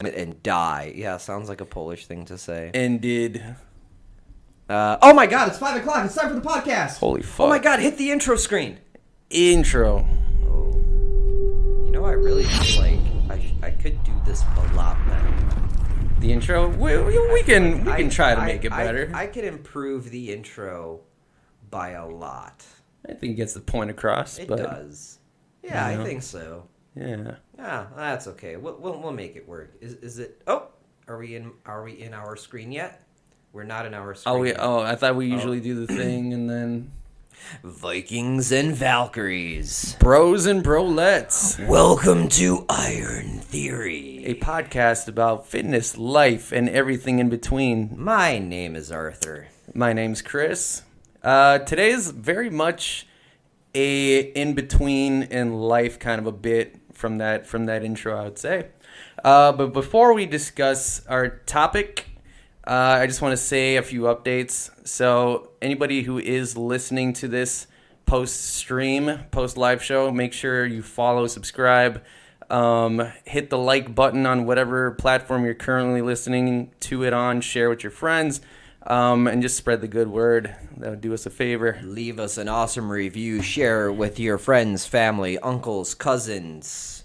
and die. Yeah, sounds like a Polish thing to say. Ended. Oh my god, it's 5 o'clock. It's time for the podcast. Holy fuck. Oh my god, hit the intro screen. Intro. Oh. You know, I really feel like I could do this a lot better. The intro? We can try to make it better. I could improve the intro by a lot. I think it gets the point across. It but, does. Yeah, you know. I think so. Yeah. Yeah, that's okay. We'll make it work. Is it? Oh, are we in our screen yet? We're not in our screen. Yet. I thought we usually do the thing and then Vikings and Valkyries. Bros and Brolettes. Welcome to Iron Theory, A podcast about fitness, life, and everything in between. My name is Arthur. My name's Chris. Today is very much a in-between in life kind of a bit from that intro, I would say. But before we discuss our topic, I just want to say a few updates. So anybody who is listening to this post-stream, post-live show, make sure you follow, subscribe, hit the like button on whatever platform you're currently listening to it on, share with your friends, and just spread the good word. That would do us a favor. Leave us an awesome review. Share with your friends, family, uncles, cousins.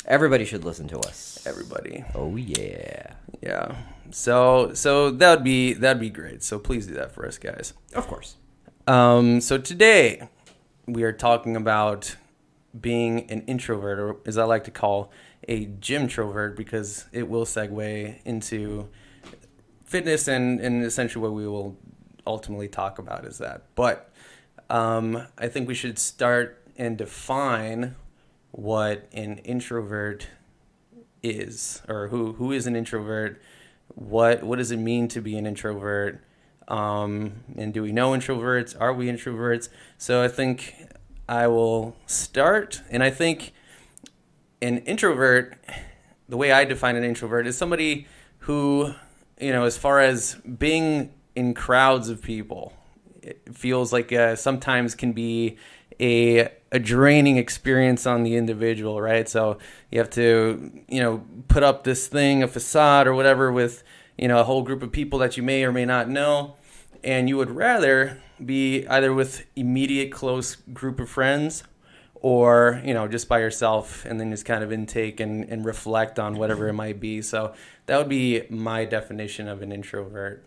Everybody should listen to us. Everybody. Oh yeah. Yeah. So that'd be great. So please do that for us, guys. Of course. So today we are talking about being an introvert, or as I like to call a gymtrovert, because it will segue into fitness and essentially what we will ultimately talk about is that. But I think we should start and define what an introvert is, or who is an introvert. What does it mean to be an introvert? And do we know introverts? Are we introverts? So I think I will start. And I think an introvert, the way I define an introvert, is somebody who, as far as being in crowds of people, it feels like sometimes can be a draining experience on the individual, right? So you have to, put up this thing, a facade or whatever with, a whole group of people that you may or may not know. And you would rather be either with immediate close group of friends or, just by yourself and then just kind of intake and reflect on whatever it might be. So that would be my definition of an introvert.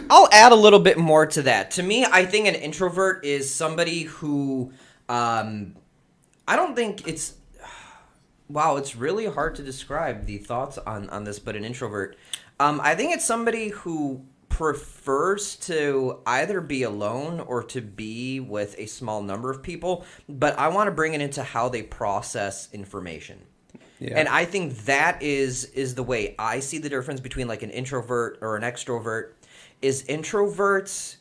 I'll add a little bit more to that. To me, I think an introvert is somebody who, I don't think it's, wow, it's really hard to describe the thoughts on this, but an introvert, I think it's somebody who prefers to either be alone or to be with a small number of people, but I want to bring it into how they process information. Yeah. And I think that is the way I see the difference between like an introvert or an extrovert. Is introverts,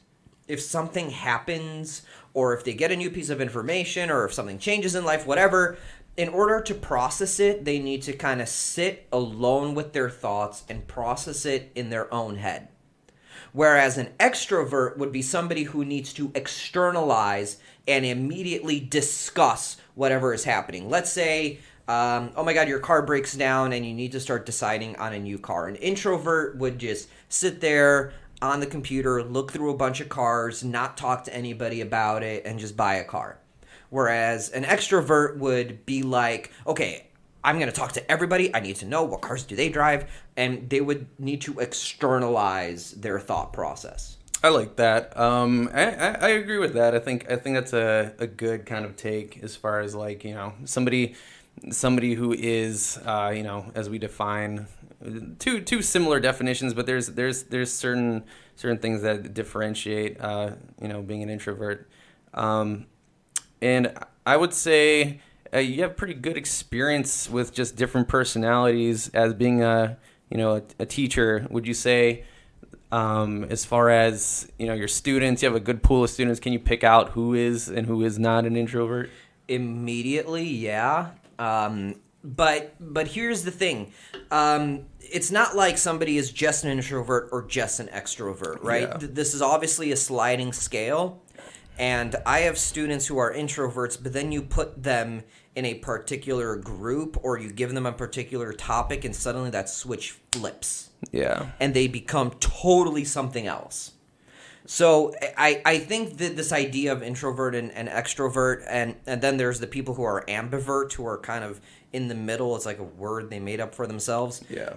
if something happens or if they get a new piece of information or if something changes in life, whatever, in order to process it, they need to kind of sit alone with their thoughts and process it in their own head. Whereas an extrovert would be somebody who needs to externalize and immediately discuss whatever is happening. Let's say, oh my God, your car breaks down and you need to start deciding on a new car. An introvert would just sit there on the computer, look through a bunch of cars, not talk to anybody about it, and just buy a car. Whereas an extrovert would be like, okay, I'm going to talk to everybody. I need to know what cars do they drive. And they would need to externalize their thought process. I like that. I agree with that. I think that's a good kind of take as far as like, somebody who is, as we define two similar definitions, but there's certain things that differentiate, being an introvert. And I would say you have pretty good experience with just different personalities as being a teacher. Would you say, as far as, your students, you have a good pool of students, can you pick out who is and who is not an introvert? Immediately, yeah. But here's the thing. It's not like somebody is just an introvert or just an extrovert, right? Yeah. This is obviously a sliding scale. And I have students who are introverts, but then you put them in a particular group, or you give them a particular topic and suddenly that switch flips. Yeah. And they become totally something else. So I think that this idea of introvert and extrovert, and then there's the people who are ambivert, who are kind of in the middle. It's like a word they made up for themselves. Yeah.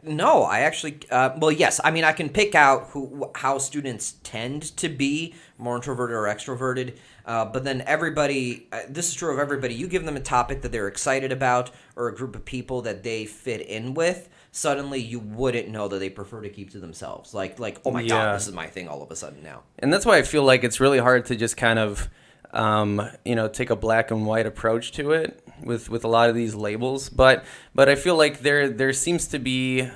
No, I actually, well, yes. I mean, I can pick out how students tend to be more introverted or extroverted, but then everybody, this is true of everybody. You give them a topic that they're excited about or a group of people that they fit in with, suddenly you wouldn't know that they prefer to keep to themselves. Like, oh my God, this is my thing all of a sudden now. And that's why I feel like it's really hard to just kind of, take a black and white approach to it with a lot of these labels. But I feel like there seems to be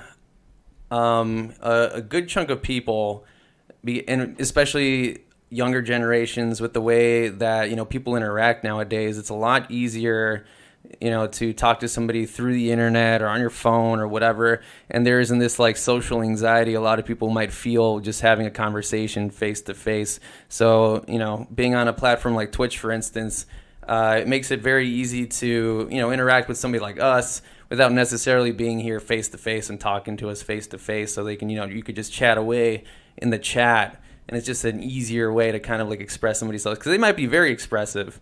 a good chunk of people, and especially younger generations, with the way that people interact nowadays. It's a lot easier to talk to somebody through the internet or on your phone or whatever. And there isn't this like social anxiety a lot of people might feel just having a conversation face to face. So, being on a platform like Twitch, for instance, it makes it very easy to, interact with somebody like us without necessarily being here face to face and talking to us face to face. So they can, you could just chat away in the chat. And it's just an easier way to kind of like express somebody's thoughts, because they might be very expressive.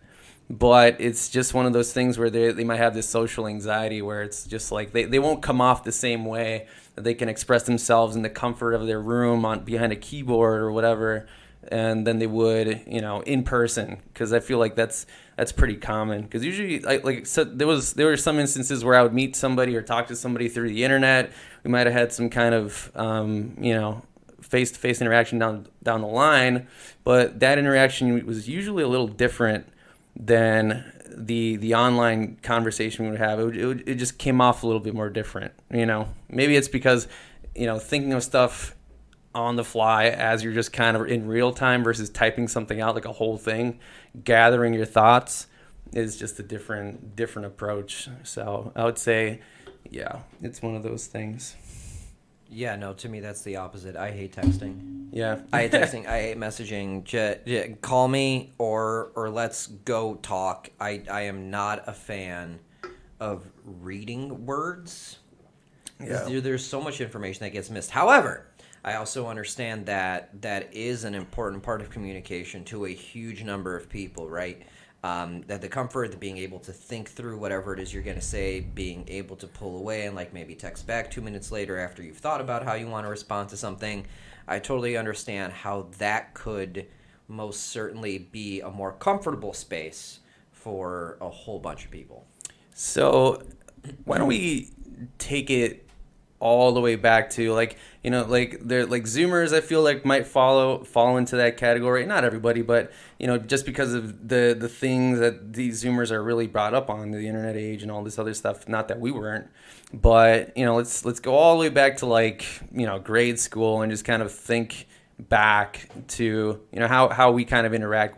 But it's just one of those things where they might have this social anxiety where it's just like they won't come off the same way that they can express themselves in the comfort of their room behind a keyboard or whatever, and than they would in person. Because I feel like that's pretty common. Because usually there were some instances where I would meet somebody or talk to somebody through the internet. We might have had some kind of face-to-face interaction down the line, but that interaction was usually a little different than the online conversation we would have. It just came off a little bit more different. Maybe it's because thinking of stuff on the fly as you're just kind of in real time versus typing something out like a whole thing, gathering your thoughts is just a different approach. So I would say, yeah, it's one of those things. Yeah, no, to me that's the opposite. I hate texting. Yeah. I hate texting. I hate messaging. Call me or let's go talk. I am not a fan of reading words. Yeah. There's so much information that gets missed. However, I also understand that is an important part of communication to a huge number of people, right? That the comfort of being able to think through whatever it is you're going to say, being able to pull away and like maybe text back 2 minutes later after you've thought about how you want to respond to something. I totally understand how that could most certainly be a more comfortable space for a whole bunch of people. So why don't we take it all the way back to like they're like Zoomers, I feel like might fall into that category. Not everybody, but just because of the things that these Zoomers are really brought up on, the internet age and all this other stuff. Not that we weren't, but let's go all the way back to like grade school and just kind of think back to how we kind of interact.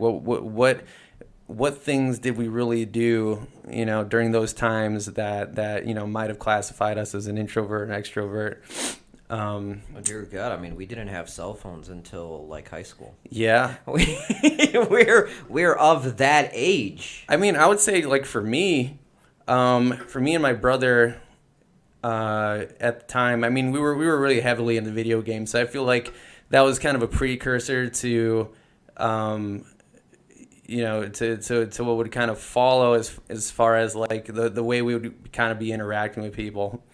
What things did we really do, during those times that might have classified us as an introvert and extrovert? Oh dear God! I mean, we didn't have cell phones until like high school. Yeah, we're of that age. I mean, I would say like for me and my brother, at the time, I mean, we were really heavily into video games, so I feel like that was kind of a precursor to to what would kind of follow as far as like the way we would kind of be interacting with people.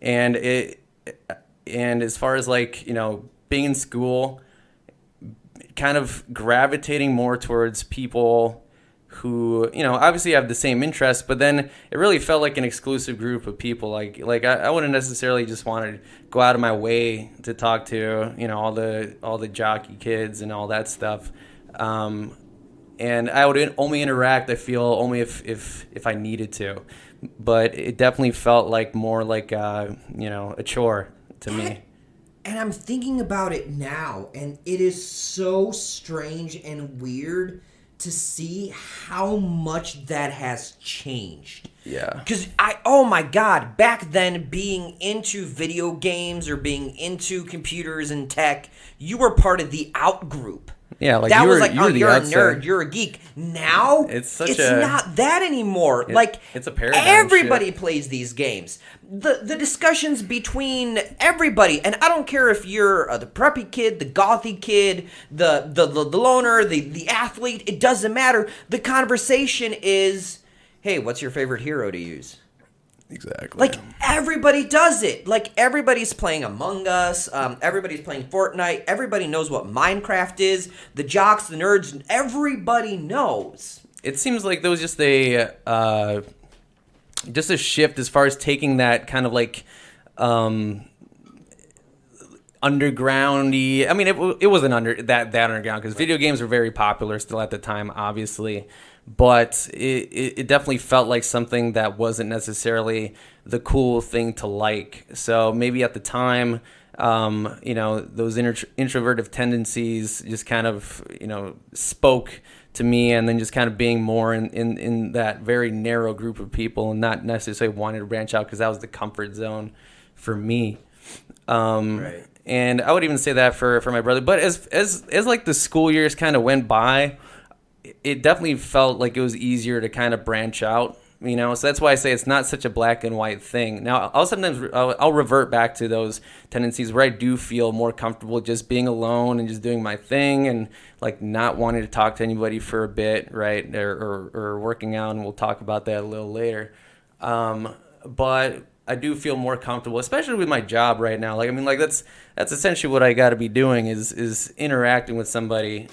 And as far as like, being in school, kind of gravitating more towards people who, obviously have the same interests, but then it really felt like an exclusive group of people. Like I wouldn't necessarily just want to go out of my way to talk to, all the jockey kids and all that stuff. And I would only interact, I feel, only if I needed to. But it definitely felt like more like, a chore to me. And I'm thinking about it now, and it is so strange and weird to see how much that has changed. Yeah. Because oh my God, back then being into video games or being into computers and tech, you were part of the out group. Yeah, like that you was were- like, you oh, were the you're a outsider. nerd, you're a geek. Now It's it's such a- not that anymore. Like it's a paradigm everybody shift. plays these games. The discussions between everybody, and I don't care if you're the preppy kid, the gothy kid, the loner, the athlete. It doesn't matter. The conversation is, hey, what's your favorite hero to use? Exactly. Like everybody does it. Like everybody's playing Among Us. Everybody's playing Fortnite. Everybody knows what Minecraft is. The jocks, the nerds, everybody knows. It seems like there was just a shift as far as taking that kind of like undergroundy. I mean, it wasn't that underground because video games were very popular still at the time, obviously. But it definitely felt like something that wasn't necessarily the cool thing to like. So maybe at the time, those introverted tendencies just kind of, spoke to me, and then just kind of being more in that very narrow group of people and not necessarily wanting to branch out because that was the comfort zone for me. Right. And I would even say that for my brother. But as like the school years kind of went by, it definitely felt like it was easier to kind of branch out, so that's why I say it's not such a black and white thing. Now, I'll revert back to those tendencies where I do feel more comfortable just being alone and just doing my thing and like not wanting to talk to anybody for a bit, right? Or working out, and we'll talk about that a little later. But I do feel more comfortable, especially with my job right now. Like, I mean, like that's essentially what I got to be doing is interacting with somebody,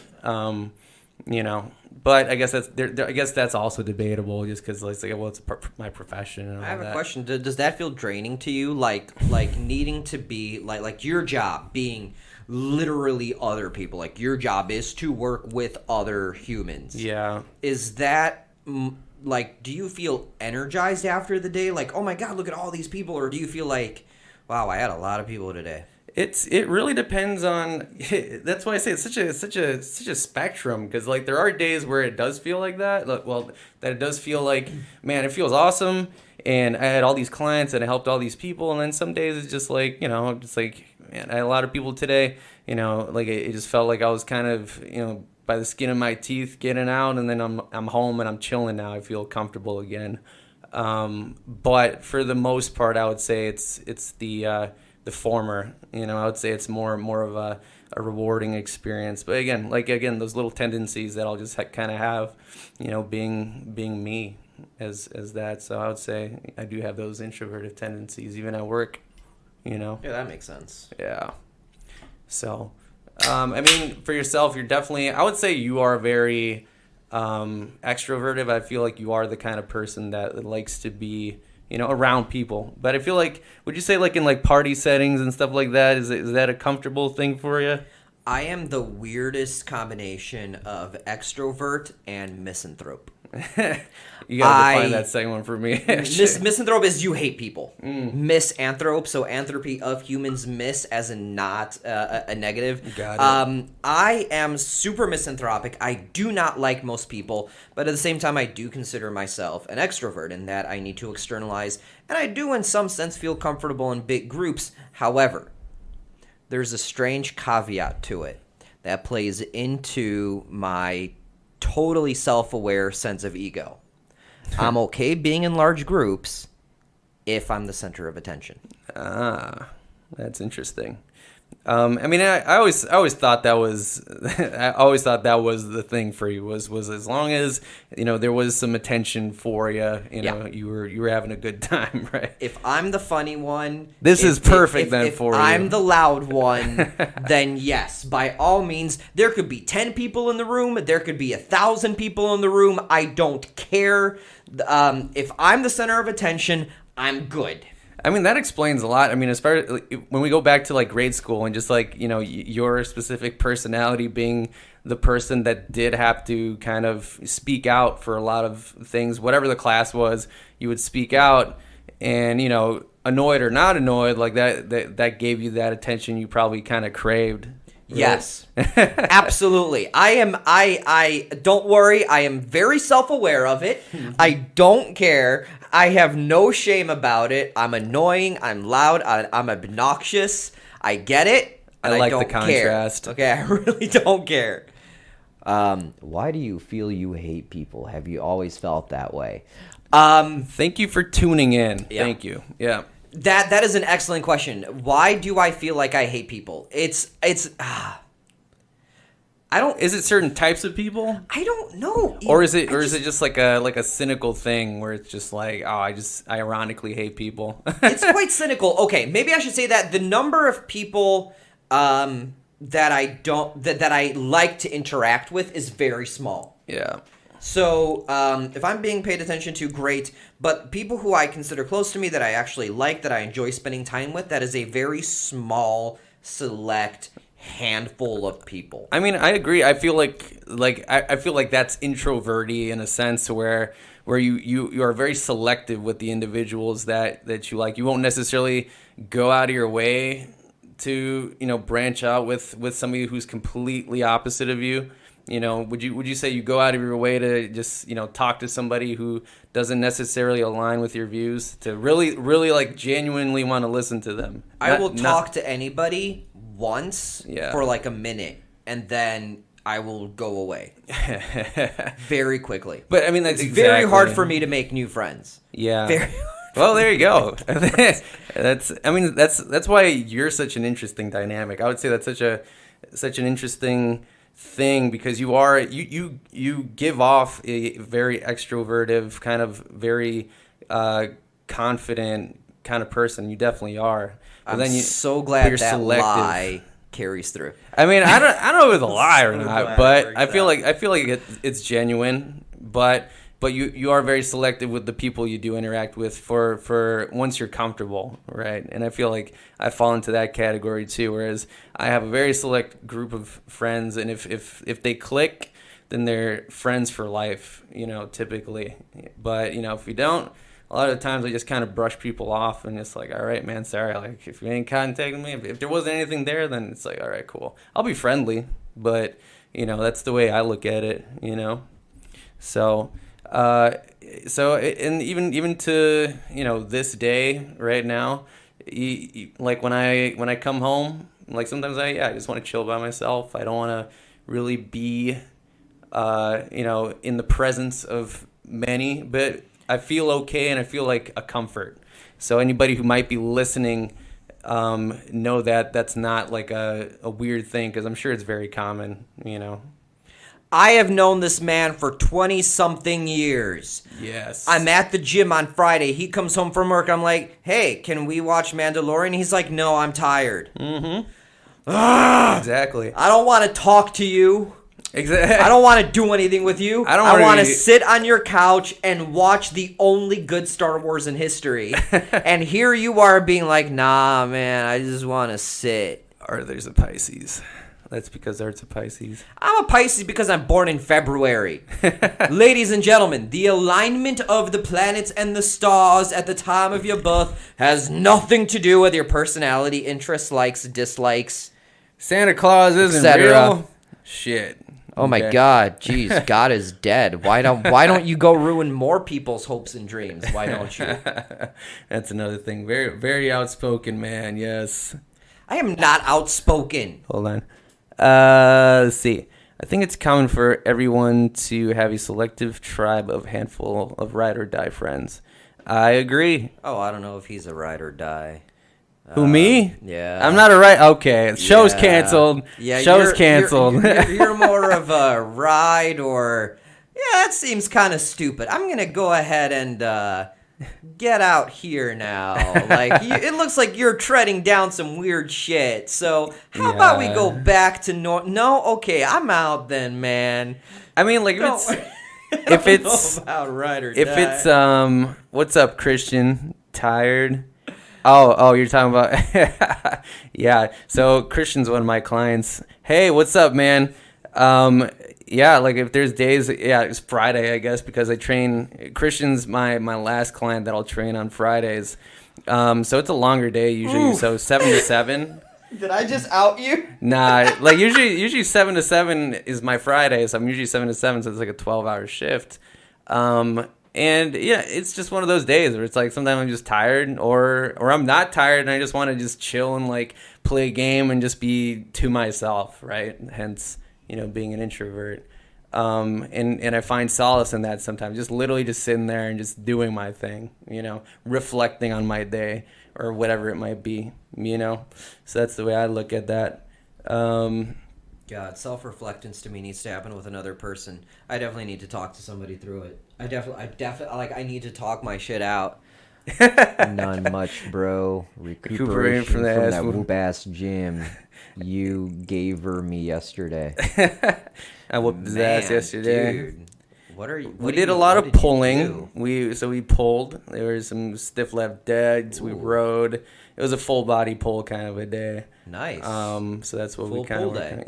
But I guess that's also debatable, just because it's like, well, it's my profession and all I have that. a question. Does that feel draining to you? Like needing to be like your job being literally other people. Like your job is to work with other humans. Yeah. Is that like? Do you feel energized after the day? Like, oh my god, look at all these people, or do you feel like, wow, I had a lot of people today? It really depends on. That's why I say it's such a spectrum, because like there are days where it does feel like that. Well, that it does feel like, man, it feels awesome, and I had all these clients and I helped all these people, and then some days it's just like, just like, man, I had a lot of people today. Like it just felt like I was kind of by the skin of my teeth getting out, and then I'm home and I'm chilling now. I feel comfortable again. But for the most part, I would say it's the former. I would say it's more of a rewarding experience. But again, those little tendencies that I'll just kind of have, being me as that. So I would say I do have those introverted tendencies even at work. Yeah, that makes sense. Yeah. So, I mean, for yourself, you're definitely. I would say you are very extroverted. I feel like you are the kind of person that likes to be, around people. But I feel like, would you say like in like party settings and stuff like that, is that a comfortable thing for you? I am the weirdest combination of extrovert and misanthrope. You gotta define that second one for me. Misanthrope is you hate people. Misanthrope, so anthropy of humans, miss as in not a negative. Got it. I am super misanthropic. I do not like most people, but at the same time, I do consider myself an extrovert in that I need to externalize, and I do in some sense feel comfortable in big groups. However, there's a strange caveat to it that plays into my totally self-aware sense of ego. I'm okay being in large groups if I'm the center of attention. Ah, that's interesting. I mean, I always thought that was the thing for you was as long as there was some attention for you, Yeah. you were having a good time, right? If I'm the funny one, This is perfect then if for you. I'm the loud one, then yes, by all means, there could be 10 people in the room, there could be 1,000 people in the room. I don't care. If I'm the center of attention, I'm good. I mean, that explains a lot. I mean, as far as when we go back to like grade school and just like, your specific personality being the person that did have to kind of speak out for a lot of things, whatever the class was, you would speak out, and, annoyed or not annoyed, like that gave you that attention you probably kind of craved. Right? Yes, absolutely. I don't worry. I am very self-aware of it. I don't care. I have no shame about it. I'm annoying. I'm loud. I'm obnoxious. I get it. And I like don't the contrast. Care. Okay, I really don't care. Why do you feel you hate people? Have you always felt that way? Thank you for tuning in. Yeah. Thank you. Yeah. That is an excellent question. Why do I feel like I hate people? Is it certain types of people? I don't know. Or is it just like a cynical thing where it's just like, oh, I ironically hate people. It's quite cynical. Okay, maybe I should say that the number of people that I like to interact with is very small. Yeah. So if I'm being paid attention to, great. But people who I consider close to me that I actually like, that I enjoy spending time with, that is a very small, select handful of people. I mean, I agree. I feel like I feel like that's introverty in a sense where you are very selective with the individuals that you like. You won't necessarily go out of your way to, branch out with somebody who's completely opposite of you. Would you say you go out of your way to just, talk to somebody who doesn't necessarily align with your views, to really, really like genuinely want to listen to them? I will talk to anybody once Yeah. for like a minute, and then I will go away very quickly. But I mean, that's It's very hard exactly- for me to make new friends. Yeah. Very Well, there you go. That's why you're such an interesting dynamic. I would say that's such an interesting thing, because you give off a very extrovertive, kind of very confident kind of person. You definitely are. But I'm so but glad you're that selective. lie carries through. I mean, I don't know if it's a lie or So not, glad but it I feel worked like it's genuine. But you are very selective with the people you do interact with for once you're comfortable, right? And I feel like I fall into that category too. Whereas I have a very select group of friends, and if they click, then they're friends for life, typically. But if we don't, a lot of the times I just kind of brush people off, and it's like, all right, man, sorry. Like, if you ain't contacting me, if there wasn't anything there, then it's like, all right, cool. I'll be friendly, but that's the way I look at it, So, and even to this day right now, like when I come home, like sometimes I just want to chill by myself. I don't want to really be in the presence of many, but I feel okay, and I feel like a comfort. So anybody who might be listening, know that that's not like a weird thing, because I'm sure it's very common, I have known this man for 20-something years. Yes. I'm at the gym on Friday. He comes home from work. I'm like, hey, can we watch Mandalorian? He's like, no, I'm tired. Exactly. I don't want to talk to you. Exactly. I don't want to do anything with you. I don't I wanna want to be- sit on your couch and watch the only good Star Wars in history. And here you are being like, nah, man, I just want to sit. Arthur's a Pisces. That's because Art's a Pisces. I'm a Pisces because I'm born in February. Ladies and gentlemen, the alignment of the planets and the stars at the time of your birth has nothing to do with your personality, interests, likes, dislikes. Santa Claus isn't Etc. real. Shit. Oh my Okay. God, jeez, God is dead. Why don't you go ruin more people's hopes and dreams? Why don't you? That's another thing. Very, very outspoken, man. Yes. I am not outspoken. Hold on. Let's see. I think it's common for everyone to have a selective tribe of handful of ride or die friends. I agree. Oh, I don't know if he's a ride or die. Who, me? Yeah. I'm not a ride. Okay. Show's Yeah. canceled. Yeah, Show's canceled. You're more of a ride or... Yeah, that seems kind of stupid. I'm going to go ahead and get out here now. Like, it looks like you're treading down some weird shit. So how about we go back to No, okay, I'm out then, man. I mean, like, Don't- if it's about ride or if die. it's what's up, Christian? Tired? Oh, you're talking about yeah. So Christian's one of my clients. Hey, what's up, man? Yeah, like if there's days, it's Friday, I guess, because I train. Christian's my last client that I'll train on Fridays. So it's a longer day usually. Oof. So 7 to 7. Did I just out you? Nah, like usually 7 to 7 is my Friday, so I'm usually 7 to 7, so it's like a 12-hour shift. And yeah, it's just one of those days where it's like sometimes I'm just tired, or I'm not tired and I just want to just chill and like play a game and just be to myself, right? Hence, being an introvert. And I find solace in that sometimes, just literally just sitting there and just doing my thing, reflecting on my day or whatever it might be, So that's the way I look at that. God, self-reflectance to me needs to happen with another person. I definitely need to talk to somebody through it. I definitely, like, I need to talk my shit out. None much, bro. Recuperating from that whoop ass gym you gave her me yesterday. I whooped his ass yesterday. Dude, we did a lot of pulling. We pulled. There was some stiff left deads. Ooh. We rode. It was a full body pull kind of a day. Nice. So that's what full we kind pull of. day.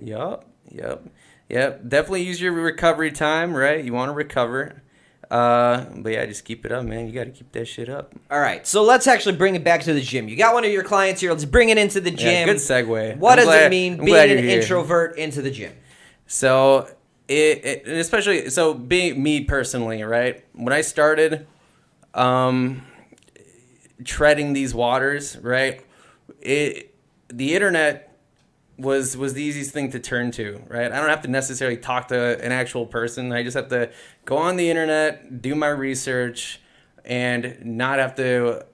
Yep. Definitely use your recovery time, right? You want to recover. But yeah, just keep it up, man. You got to keep that shit up. All right, so let's actually bring it back to the gym. You got one of your clients here. Let's bring it into the gym. Yeah, good segue. What does it mean being an introvert into the gym? So especially being me personally, right? When I started treading these waters, right? The internet was the easiest thing to turn to, right? I don't have to necessarily talk to an actual person. I just have to go on the internet, do my research, and not have to,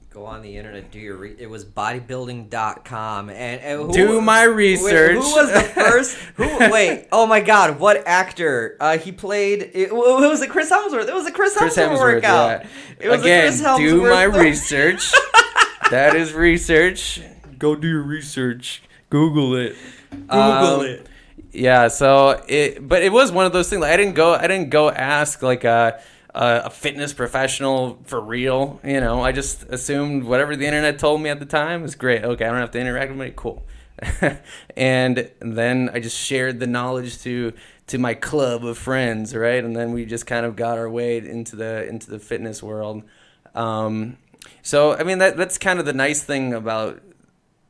Go on the internet, do your it was bodybuilding.com and do my research. Who was the first? Wait, oh my God, what actor? He played. Was it Chris Hemsworth? It was a Chris Hemsworth workout. Yeah. It was Again, a Chris Hemsworth. do my research. That is research. Go do your research. Google it. Yeah. So but it was one of those things. Like, I didn't go ask like a fitness professional for real. I just assumed whatever the internet told me at the time was great. Okay, I don't have to interact with anybody. Cool. And then I just shared the knowledge to my club of friends, right? And then we just kind of got our way into the fitness world. So I mean that's kind of the nice thing about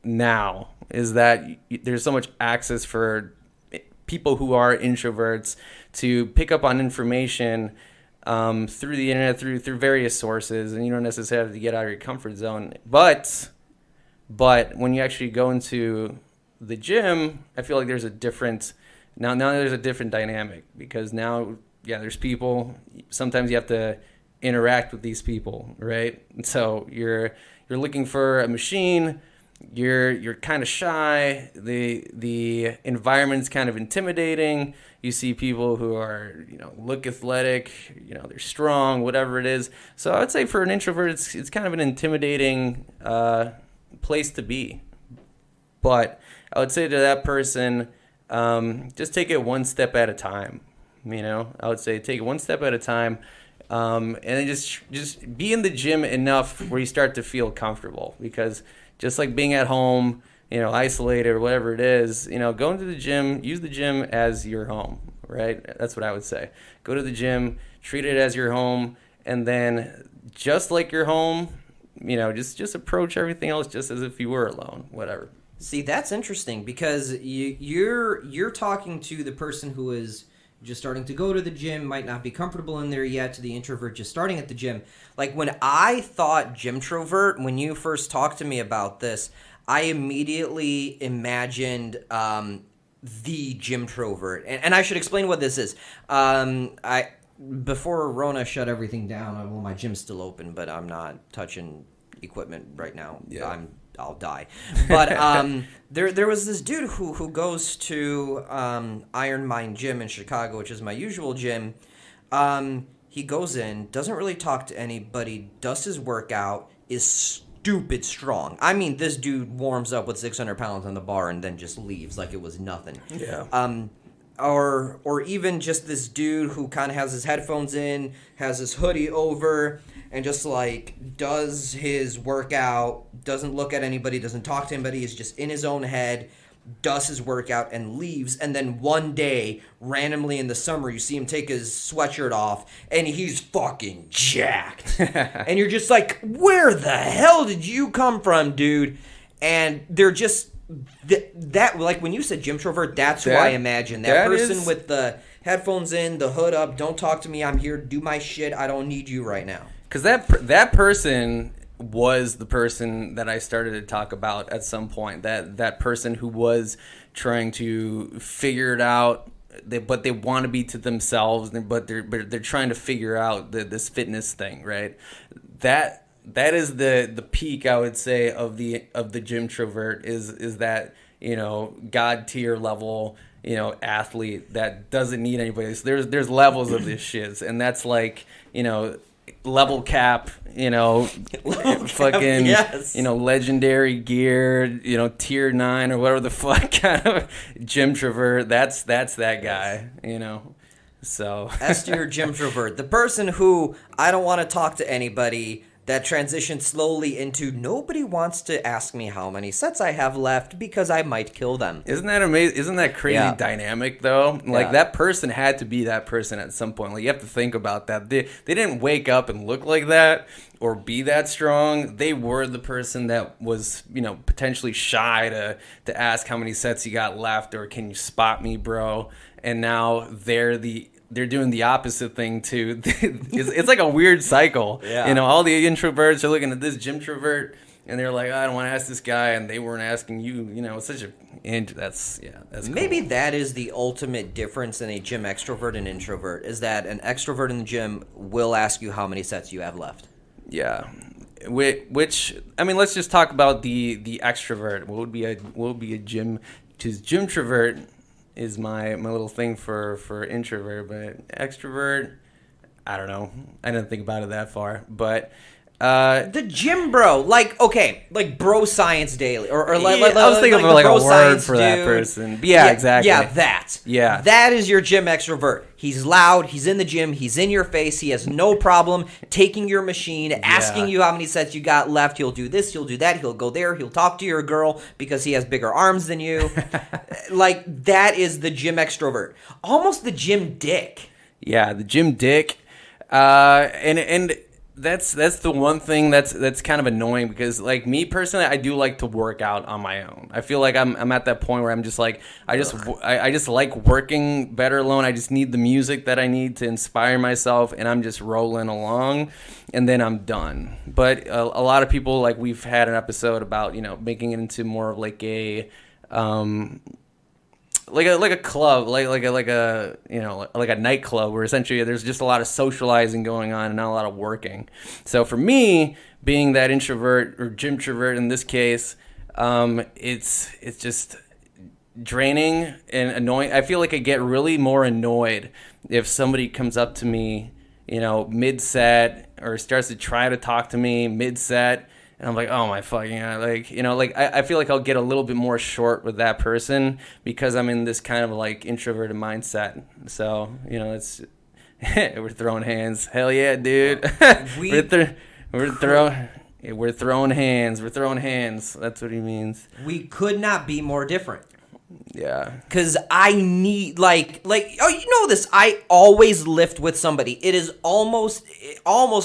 now is that there's so much access for people who are introverts to pick up on information through the internet, through various sources, and you don't necessarily have to get out of your comfort zone. But when you actually go into the gym, I feel like there's a different dynamic, because now, there's people. Sometimes you have to interact with these people, right? So you're looking for a machine. You're kind of shy. The environment's kind of intimidating. You see people who are, look athletic, they're strong, whatever it is. So I would say for an introvert, it's kind of an intimidating place to be. But I would say to that person, just take it one step at a time. I would say take it one step at a time, and then just be in the gym enough where you start to feel comfortable. Because just like being at home, isolated or whatever it is, go into the gym, use the gym as your home, right? That's what I would say. Go to the gym, treat it as your home, and then just like your home, just approach everything else just as if you were alone, whatever. See, that's interesting, because you're talking to the person who is just starting to go to the gym, might not be comfortable in there yet, to the introvert just starting at the gym. Like, when I thought Gymtrovert, when you first talked to me about this, I immediately imagined the Gymtrovert. And I should explain what this is. Before Rona shut everything down, well, my gym's still open, but I'm not touching equipment right now. Yeah. I'll die. But there was this dude who goes to Iron Mind Gym in Chicago, which is my usual gym. He goes in, doesn't really talk to anybody, does his workout, is stupid strong. I mean, this dude warms up with 600 pounds on the bar and then just leaves like it was nothing. Yeah. Or even just this dude who kind of has his headphones in, has his hoodie over, and just like does his workout, doesn't look at anybody, doesn't talk to anybody, is just in his own head, does his workout and leaves. And then one day, randomly in the summer, you see him take his sweatshirt off and he's fucking jacked. And you're just like, where the hell did you come from, dude? And they're just that like when you said Gymtrovert, that's who I imagine. That person with the headphones in, the hood up, don't talk to me, I'm here to do my shit, I don't need you right now. Because that person was the person that I started to talk about at some point. That person who was trying to figure it out, but they want to be to themselves, but they're trying to figure out this fitness thing, right? That is the peak, I would say, of the Gymtrovert is that, God tier level, athlete that doesn't need anybody. So there's levels of this shit, and that's like, level cap, fucking, yes. legendary gear, tier 9 or whatever the fuck kind of Gymtrovert. That's that guy, So S to your Gymtrovert, the person who I don't want to talk to anybody. That transitioned slowly into nobody wants to ask me how many sets I have left because I might kill them. Isn't that amazing? Isn't that crazy dynamic, though? Like, that person had to be that person at some point. Like, you have to think about that. They didn't wake up and look like that or be that strong. They were the person that was, potentially shy to ask how many sets you got left or can you spot me, bro? And now they're doing the opposite thing too. It's like a weird cycle. Yeah. All the introverts are looking at this Gymtrovert and they're like, I don't want to ask this guy, and they weren't asking you. It's such a, and that's maybe cool. that is the ultimate difference in a gym extrovert and introvert, is that an extrovert in the gym will ask you how many sets you have left. Yeah. Which I mean, let's just talk about the extrovert. What would be a gym? Because Gymtrovert is my little thing for introvert, but extrovert, I don't know. I didn't think about it that far, but the gym bro, like bro science daily, or like I was thinking of like a word for that dude. person. Yeah, exactly. Yeah, that is your gym extrovert. He's loud. He's in the gym. He's in your face. He has no problem taking your machine, asking you how many sets you got left. He'll do this. He'll do that. He'll go there. He'll talk to your girl because he has bigger arms than you. Like, that is the gym extrovert. Almost the gym dick. Yeah, the gym dick. And that's the one thing that's kind of annoying, because like me personally, I do like to work out on my own. I feel like I'm at that point where I'm just like, I just like working better alone. I just need the music that I need to inspire myself, and I'm just rolling along, and then I'm done. But a lot of people, like, we've had an episode about making it into more of like a like a club, like a nightclub, where essentially there's just a lot of socializing going on and not a lot of working. So for me, being that introvert or Gymtrovert in this case, it's just draining and annoying. I feel like I get really more annoyed if somebody comes up to me, mid-set, or starts to try to talk to me mid-set. And I'm like, oh my fucking God. I feel like I'll get a little bit more short with that person because I'm in this kind of like introverted mindset. So, it's we're throwing hands. Hell yeah, dude. We're throwing hands. We're throwing hands. That's what he means. We could not be more different. Yeah. Because I need, this, I always lift with somebody. It is almost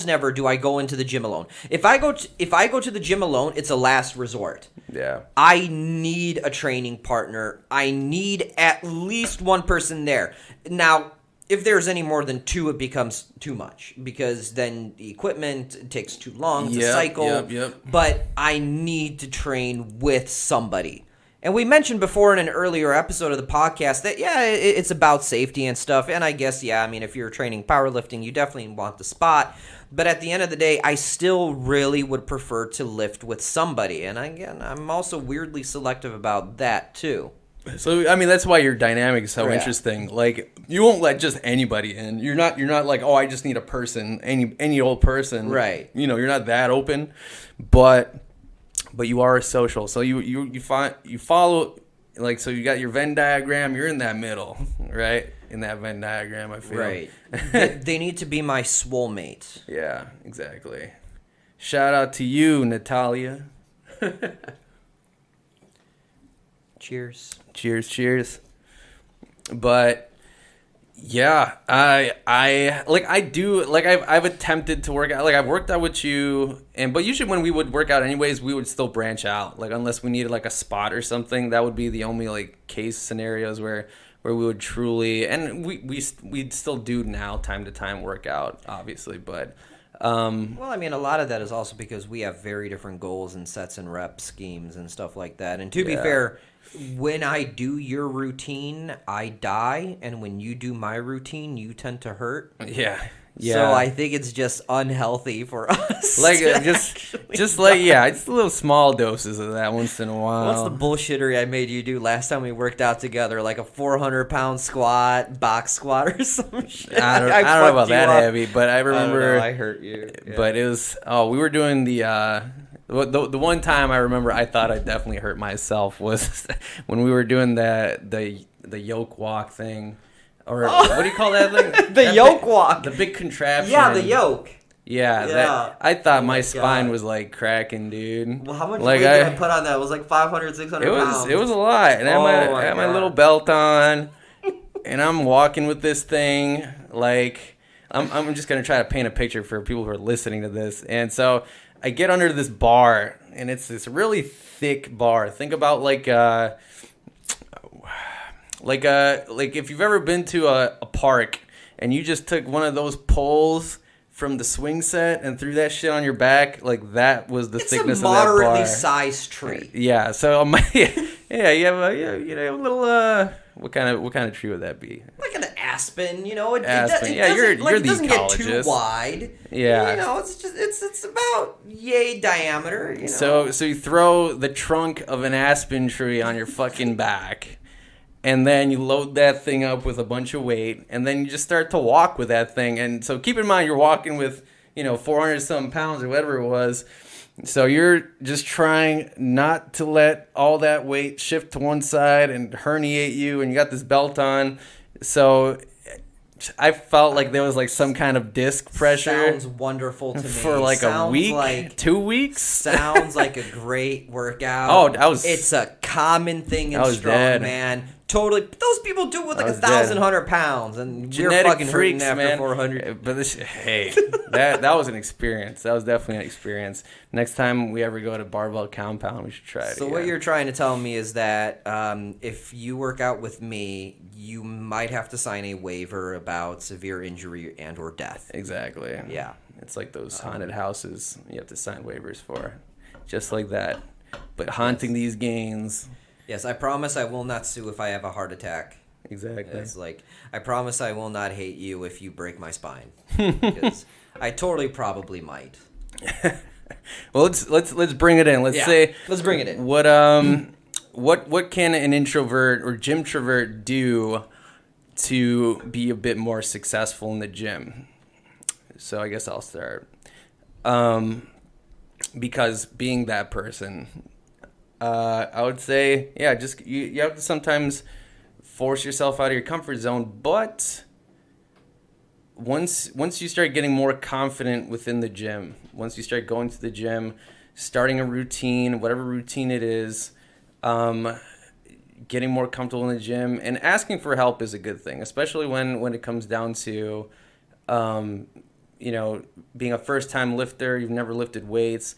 never do I go into the gym alone. If I go to the gym alone, it's a last resort. Yeah. I need a training partner. I need at least one person there. Now, if there's any more than two, it becomes too much, because then the equipment takes too long to cycle. Yep. But I need to train with somebody. And we mentioned before in an earlier episode of the podcast that, it's about safety and stuff. And I guess, if you're training powerlifting, you definitely want the spot. But at the end of the day, I still really would prefer to lift with somebody. And again, I'm also weirdly selective about that too. So, that's why your dynamic is so interesting. Like, you won't let just anybody in. You're not like, oh, I just need a person, any old person. Right. You're not that open. But you are social, so you follow, like, so you got your Venn diagram. You're in that middle, right? In that Venn diagram, I feel. Right. They need to be my swole mate. Yeah, exactly. Shout out to you, Natalia. Cheers. Cheers. But yeah, I've attempted to work out. Like, I've worked out with you, but usually when we would work out anyways, we would still branch out. Like, unless we needed like a spot or something, that would be the only like case scenarios where we would truly, and we'd still do now time to time work out, obviously, but Well, I mean, a lot of that is also because we have very different goals and sets and rep schemes and stuff like that. And to be fair, when I do your routine, I die, and when you do my routine, you tend to hurt. Yeah. So I think it's just unhealthy for us. Like just a little small doses of that once in a while. What's the bullshittery I made you do last time we worked out together? Like a 400-pound squat, box squat, or some shit. I don't know about that heavy, but I remember I hurt you. Yeah. But it was we were doing the one time I remember I thought I definitely hurt myself was when we were doing the yoke walk thing. Or what do you call that thing? The yoke walk. The big contraption. Yeah, the yoke. Yeah, Yeah. I thought Oh my my spine God. was like cracking, dude. Well, how much like weight did I put on that? It was like 500, 600 pounds. It was a lot. And I had my little belt on, and I'm walking with this thing. Like, I'm just gonna try to paint a picture for people who are listening to this. And so I get under this bar, and it's this really thick bar. Think about like if you've ever been to a park and you just took one of those poles from the swing set and threw that shit on your back, like that was the thickness of that bar. It's a moderately sized tree. Yeah, so you have a little what kind of tree would that be? Like an aspen, you know. Aspen. You're the it doesn't get too ecologist. wide. Yeah. You know, it's about yay diameter. You know? So you throw the trunk of an aspen tree on your fucking back. And then you load that thing up with a bunch of weight, and then you just start to walk with that thing. And so keep in mind, you're walking with, 400-something pounds or whatever it was. So you're just trying not to let all that weight shift to one side and herniate you, and you got this belt on. So I felt like there was like some kind of disc pressure. Sounds wonderful to me. For like a week, 2 weeks. Sounds like a great workout. It's a common thing in strongman. Totally. Those people do it with like 1,100 pounds, and Genetic you're fucking freaks, hurting after man. 400. But that was an experience. That was definitely an experience. Next time we ever go to Barbell Compound, we should try it. So what you're trying to tell me is that if you work out with me, you might have to sign a waiver about severe injury and or death. Exactly. Yeah. It's like those haunted houses you have to sign waivers for. Just like that. But haunting these gains. Yes, I promise I will not sue if I have a heart attack. Exactly. It's like, I promise I will not hate you if you break my spine. Because I totally probably might. Well, let's bring it in. Let's bring it in. What can an introvert or gymtrovert do to be a bit more successful in the gym? So I guess I'll start. Because being that person, I would say, just you have to sometimes force yourself out of your comfort zone. But once you start getting more confident within the gym, once you start going to the gym, starting a routine, whatever routine it is, getting more comfortable in the gym and asking for help is a good thing, especially when it comes down to, being a first-time lifter. You've never lifted weights.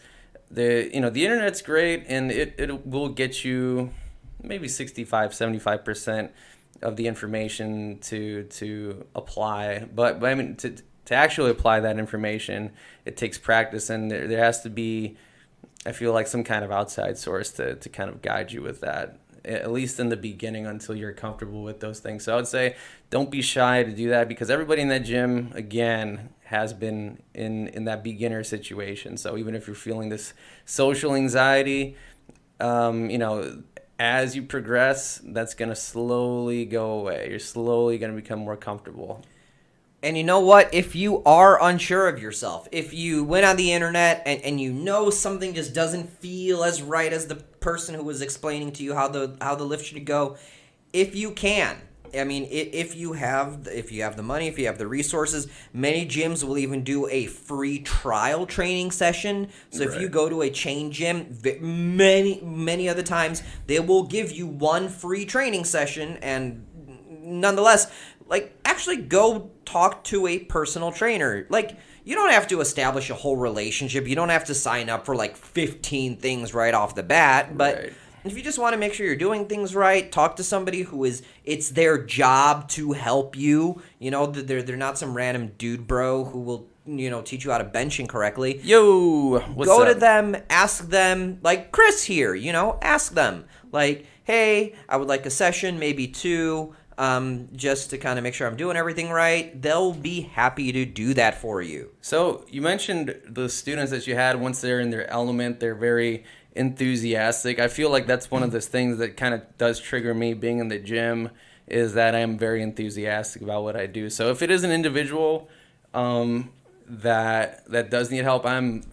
The internet's great, and it will get you maybe 65-75% of the information to apply. But I mean, to actually apply that information, it takes practice, and there has to be, I feel like, some kind of outside source to kind of guide you with that, at least in the beginning, until you're comfortable with those things. So I would say don't be shy to do that, because everybody in that gym, again, has been in that beginner situation. So even if you're feeling this social anxiety, as you progress, that's going to slowly go away. You're slowly going to become more comfortable. And you know what? If you are unsure of yourself, if you went on the internet and you know something just doesn't feel as right as the person who was explaining to you how the lift should go, if you can, I mean, if you have the money, if you have the resources, many gyms will even do a free trial training session. So if you go to a chain gym, many other times they will give you one free training session, and nonetheless, like, actually go talk to a personal trainer. Like, you don't have to establish a whole relationship. You don't have to sign up for like 15 things right off the bat, but if you just want to make sure you're doing things right, talk to somebody who it's their job to help you. You know, they're not some random dude bro who will teach you how to bench incorrectly. Yo, what's Go up? to them, ask them, like Chris here, ask them, like, hey, I would like a session, maybe 2, just to kind of make sure I'm doing everything right. They'll be happy to do that for you. So you mentioned the students that you had, once they're in their element, they're very enthusiastic. I feel like that's one of those things that kind of does trigger me being in the gym, is that I am very enthusiastic about what I do. So if it is an individual that does need help, I'm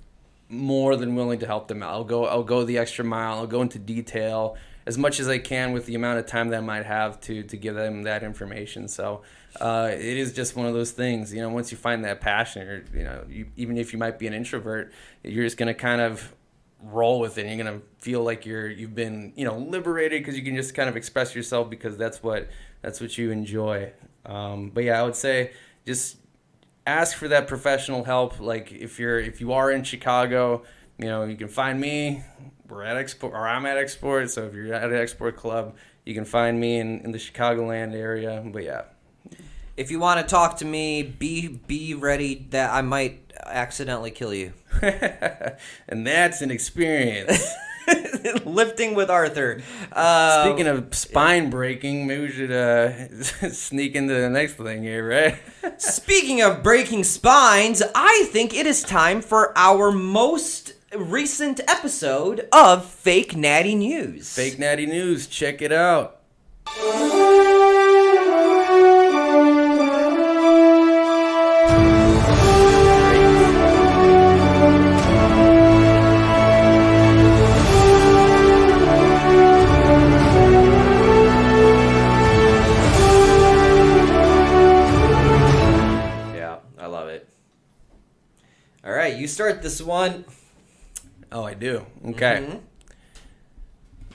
more than willing to help them out. I'll go the extra mile. I'll go into detail as much as I can with the amount of time that I might have to give them that information. So it is just one of those things. Once you find that passion, or even if you might be an introvert, you're just gonna kind of roll with it. And you're gonna feel like you've been liberated, because you can just kind of express yourself, because that's what you enjoy. But yeah, I would say just ask for that professional help. Like if you are in Chicago, you can find me. We're at Export, or I'm at Export. So if you're at an Export club, you can find me in the Chicagoland area. But yeah, if you want to talk to me, be ready that I might accidentally kill you. And that's an experience. Lifting with Arthur. Speaking of spine breaking, maybe we should sneak into the next thing here, right? Speaking of breaking spines, I think it is time for our most recent episode of Fake Natty News. Fake Natty News, check it out. Yeah, I love it. All right, you start this one. Oh, I do. Okay. Mm-hmm.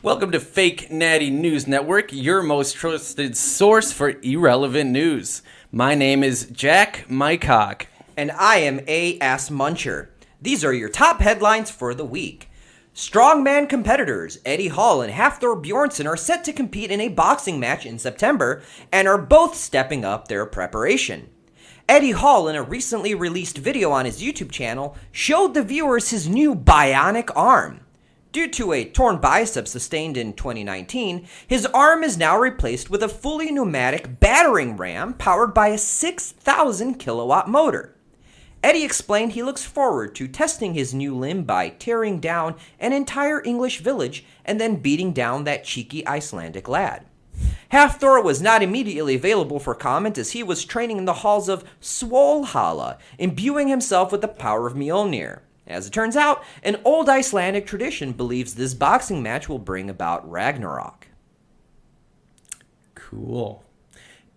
Welcome to Fake Natty News Network, your most trusted source for irrelevant news. My name is Jack Mycock. And I am A.S. Muncher. These are your top headlines for the week. Strongman competitors Eddie Hall and Hafthor Bjornsson are set to compete in a boxing match in September and are both stepping up their preparation. Eddie Hall, in a recently released video on his YouTube channel, showed the viewers his new bionic arm. Due to a torn bicep sustained in 2019, his arm is now replaced with a fully pneumatic battering ram powered by a 6,000 kilowatt motor. Eddie explained he looks forward to testing his new limb by tearing down an entire English village and then beating down that cheeky Icelandic lad. Hafthor was not immediately available for comment, as he was training in the halls of Svolhalla, imbuing himself with the power of Mjolnir. As it turns out, an old Icelandic tradition believes this boxing match will bring about Ragnarok. Cool.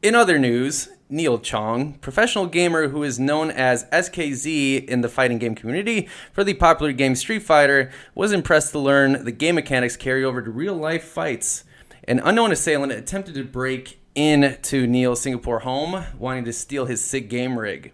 In other news, Neil Chong, professional gamer who is known as SKZ in the fighting game community for the popular game Street Fighter, was impressed to learn the game mechanics carry over to real-life fights. An unknown assailant attempted to break into Neil's Singapore home, wanting to steal his sick game rig.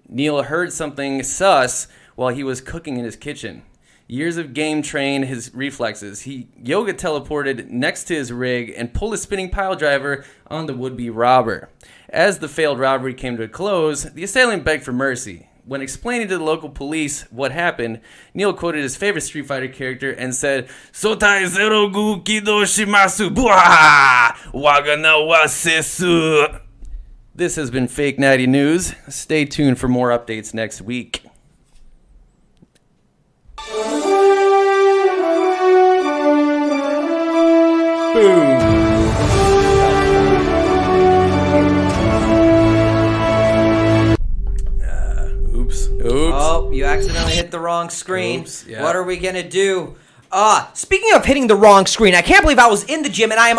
Neil heard something sus while he was cooking in his kitchen. Years of game trained his reflexes. He yoga teleported next to his rig and pulled a spinning pile driver on the would-be robber. As the failed robbery came to a close, the assailant begged for mercy. When explaining to the local police what happened, Neil quoted his favorite Street Fighter character and said, "Sotai zero gu kido shimasu, buah, waga na wasesu." This has been Fake Natty News. Stay tuned for more updates next week. Boom. Oops. Oh, you accidentally hit the wrong screen. Oops, yeah. What are we going to do? Speaking of hitting the wrong screen, I can't believe I was in the gym and I am